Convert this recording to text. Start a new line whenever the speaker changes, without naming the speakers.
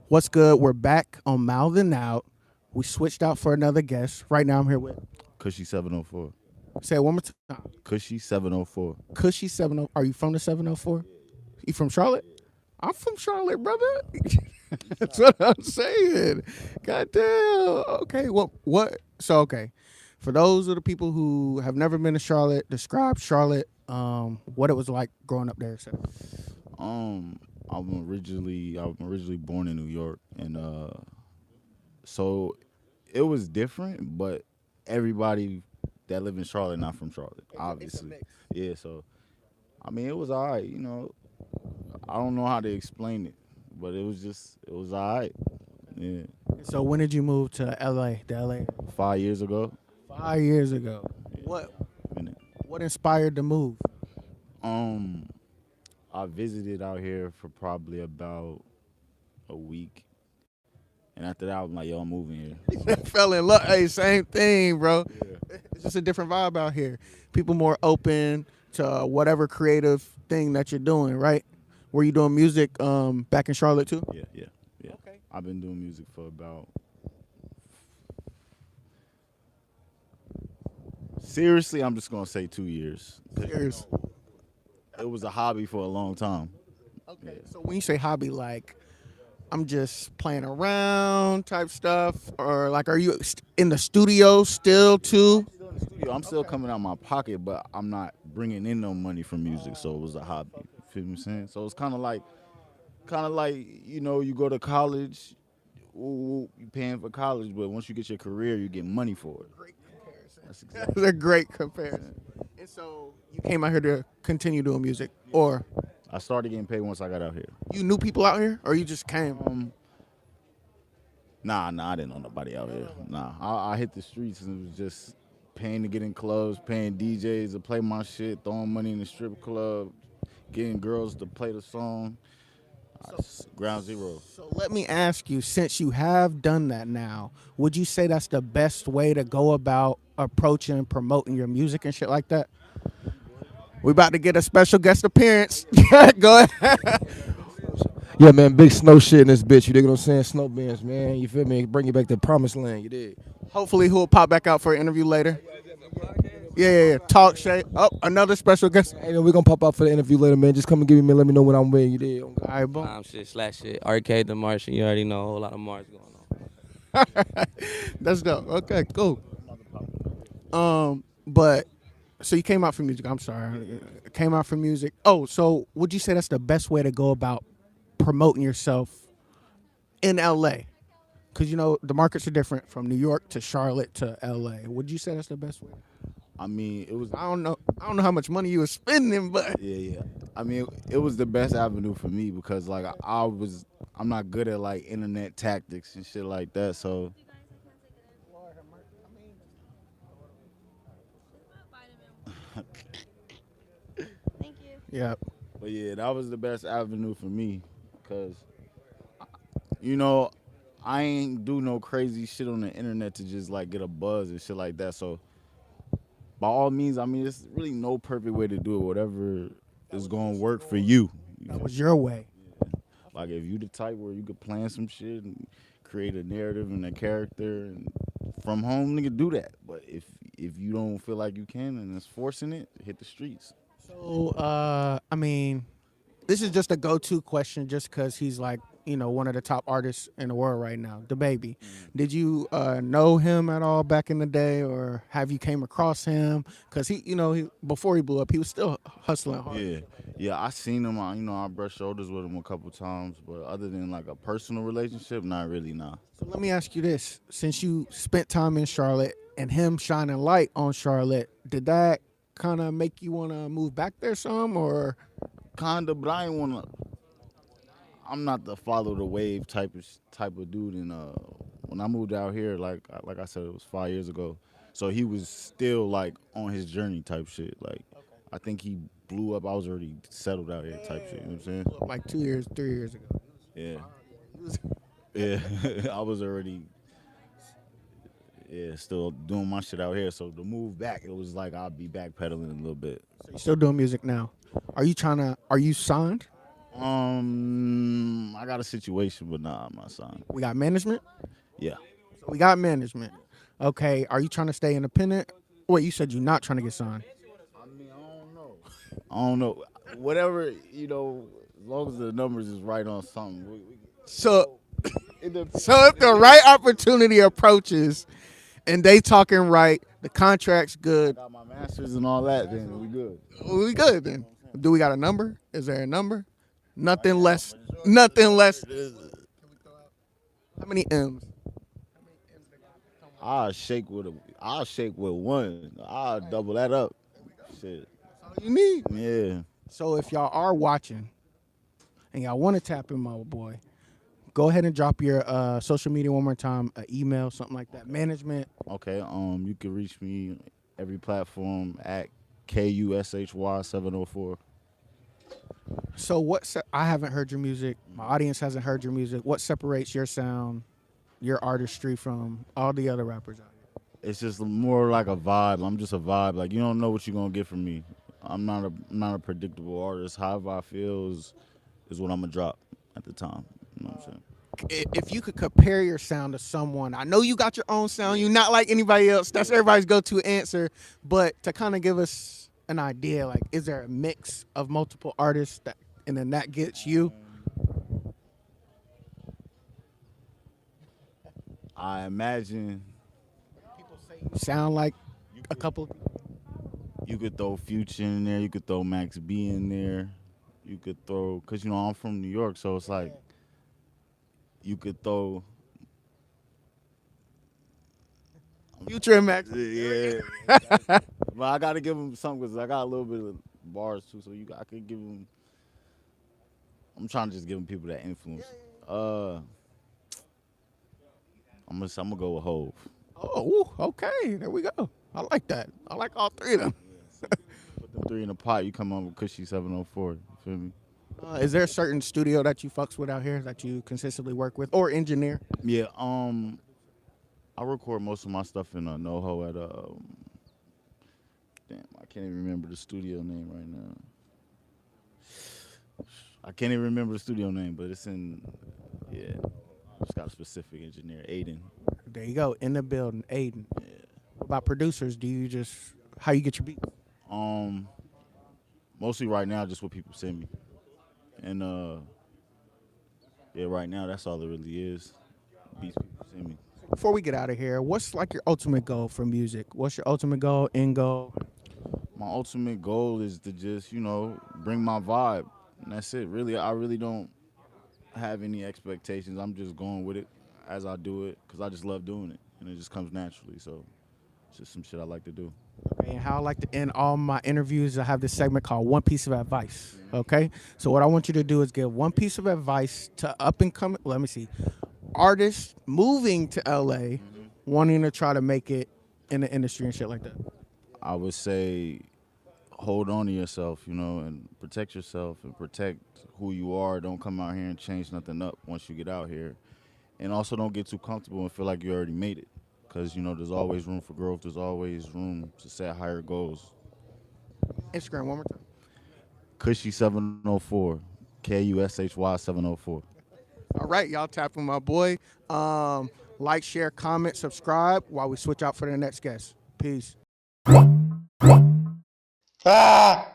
What's good? We're back on Mouthin Out. We switched out for another guest. Right now I'm here with
Kushy704.
say it one more time.
Kushy704.
Kushy704. Are you from the 704? You from Charlotte? I'm from Charlotte, brother. That's what I'm saying. Goddamn. Okay. What? So okay. For those of the people who have never been to Charlotte, describe Charlotte. What it was like growing up there. So.
I'm originally born in New York, and so it was different. But everybody that live in Charlotte not from Charlotte, obviously. Yeah. So I mean, it was alright. You know, I don't know how to explain it, but it was alright. Yeah.
So when did you move to LA? To LA?
5 years ago.
5 years ago. What inspired the move?
I visited out here for probably about a week, and after that, I'm like, yo, I'm moving here.
Fell in love. Hey, same thing, bro. Yeah. It's just a different vibe out here. People more open to whatever creative thing that you're doing, right? Were you doing music back in Charlotte too?
Yeah. Okay. I've been doing music for about, seriously, I'm just gonna say 2 years.
Years.
It was a hobby for a long time.
Okay. Yeah. So when you say hobby, like I'm just playing around type stuff, or like are you in the studio still too?
I'm still in the studio. I'm still coming out my pocket, but I'm not bringing in no money from music. So it was a hobby. You feel me saying? So it's kind of like you know, you go to college, you paying for college, but once you get your career, you get money for it.
Great comparison. That's exactly a great comparison. And so you came out here to continue doing music, or
I started getting paid once I got out here.
You knew people out here, or you just came?
Nah, I didn't know nobody out here. Nah, I hit the streets and it was just paying to get in clubs, paying DJs to play my shit, throwing money in the strip club, getting girls to play the song. Ground zero.
So let me ask you, since you have done that now, would you say that's the best way to go about approaching and promoting your music and shit like that? We about to get a special guest appearance. Go ahead.
Yeah, man, big snow shit in this bitch. You dig what I'm saying? Snow bands, man. You feel me? Bring you back to the promised land. You dig?
Hopefully he'll pop back out for an interview later. Yeah. Talk Shay. Oh, another special guest.
Hey, man, we gonna pop out for the interview later, man. Just come and give me, let me know when I'm with you. Dig?
All right, boom.
Shit. Arcade the Martian. You already know a whole lot of Mars going
on. That's dope. Okay, cool. But so you came out for music. I'm sorry. Came out for music. Oh, so would you say that's the best way to go about promoting yourself in LA? Because, you know, the markets are different from New York to Charlotte to LA. Would you say that's the best way?
I mean, it was.
I don't know how much money you were spending, but
yeah. I mean, it was the best avenue for me because, like, I'm not good at like internet tactics and shit like that. So.
Thank you.
Yeah.
But yeah, that was the best avenue for me because, you know, I ain't do no crazy shit on the internet to just like get a buzz and shit like that. So by all means, I mean, there's really no perfect way to do it. Whatever is going to work for you.
That was your way.
Yeah. Like if you the type where you could plan some shit and create a narrative and a character and from home, nigga, do that. But if you don't feel like you can and it's forcing it, hit the streets.
So, I mean, this is just a go-to question just because he's like, you know, one of the top artists in the world right now, the baby. Did you know him at all back in the day, or have you came across him? Because before he blew up, he was still hustling hard.
Yeah, I seen him. I brushed shoulders with him a couple times, but other than like a personal relationship, not really, nah.
So let me ask you this: since you spent time in Charlotte and him shining light on Charlotte, did that kind of make you want to move back there some, or?
Kinda, but I ain't wanna. I'm not the follow the wave type of dude. And when I moved out here, like I said, it was 5 years ago. So he was still like on his journey type shit. Like I think he blew up, I was already settled out here type shit. You know what I'm saying?
Like 2 years, 3 years ago.
Yeah. Yeah. I was already still doing my shit out here. So to move back, it was like I'll be backpedaling a little bit.
So you're still doing music now. Are you signed?
I got a situation, but nah, I'm not signed.
We got management?
Yeah.
So we got management. Okay, are you trying to stay independent? Wait, you said you're not trying to get signed.
I mean, I don't know. Whatever, as long as the numbers is right on something.
So if the right opportunity approaches and they talking right, the contract's good,
Got my masters and all that, then we good.
we good then. Do we got a number? Is there a number? Nothing less. Nothing less. How many M's?
I'll shake with one. I'll double that up. Shit.
All you need.
Yeah.
So if y'all are watching and y'all want to tap in my boy, go ahead and drop your social media one more time, an email, something like that. Management.
Okay. You can reach me every platform at Kushy704.
So I haven't heard your music. My audience hasn't heard your music. What separates your sound, your artistry from all the other rappers out here?
It's just more like a vibe. I'm just a vibe. Like, you don't know what you're gonna get from me. I'm not a predictable artist. However I feel is what I'm gonna drop at the time. You know what I'm saying?
If you could compare your sound to someone, I know you got your own sound. You're not like anybody else. That's everybody's go-to answer. But to kind of give us an idea, like, is there a mix of multiple artists and then that gets you?
I imagine
People say you sound like a couple.
you could throw Future in there. You could throw Max B in there. You could throw, cause I'm from New York, so it's like you could throw.
Future and Max.
Yeah. But I gotta give him something because I got a little bit of bars too. So I could give him. I'm trying to just give him people that influence. I'm gonna go with Hove.
Oh, okay. There we go. I like that. I like all three of them.
Put them three in a pot. You come on with Kushy704. You feel me?
Is there a certain studio that you fucks with out here that you consistently work with or engineer?
Yeah. I record most of my stuff in NoHo at damn, I can't even remember the studio name right now. I can't even remember the studio name, but it's in it's got a specific engineer, Aiden.
There you go. In the building, Aiden. Yeah. What about producers? How you get your beats?
Mostly right now, just what people send me. And right now that's all it really is. Beats people send me.
Before we get out of here, what's like your ultimate goal for music? What's your ultimate goal, end goal?
My ultimate goal is to just, bring my vibe. And that's it. Really, I really don't have any expectations. I'm just going with it as I do it because I just love doing it. And it just comes naturally. So it's just some shit I like to do.
Okay, and how I like to end all my interviews, I have this segment called One Piece of Advice. Okay? So what I want you to do is give one piece of advice to up and coming, artists moving to LA, wanting to try to make it in the industry and shit like that.
I would say hold on to yourself, and protect yourself and protect who you are. Don't come out here and change nothing up once you get out here. And also don't get too comfortable and feel like you already made it. Because, there's always room for growth. There's always room to set higher goals.
Instagram one more time.
Kushy704. Kushy704.
All right, y'all tapping my boy. Like, share, comment, subscribe while we switch out for the next guest. Peace.
Ah!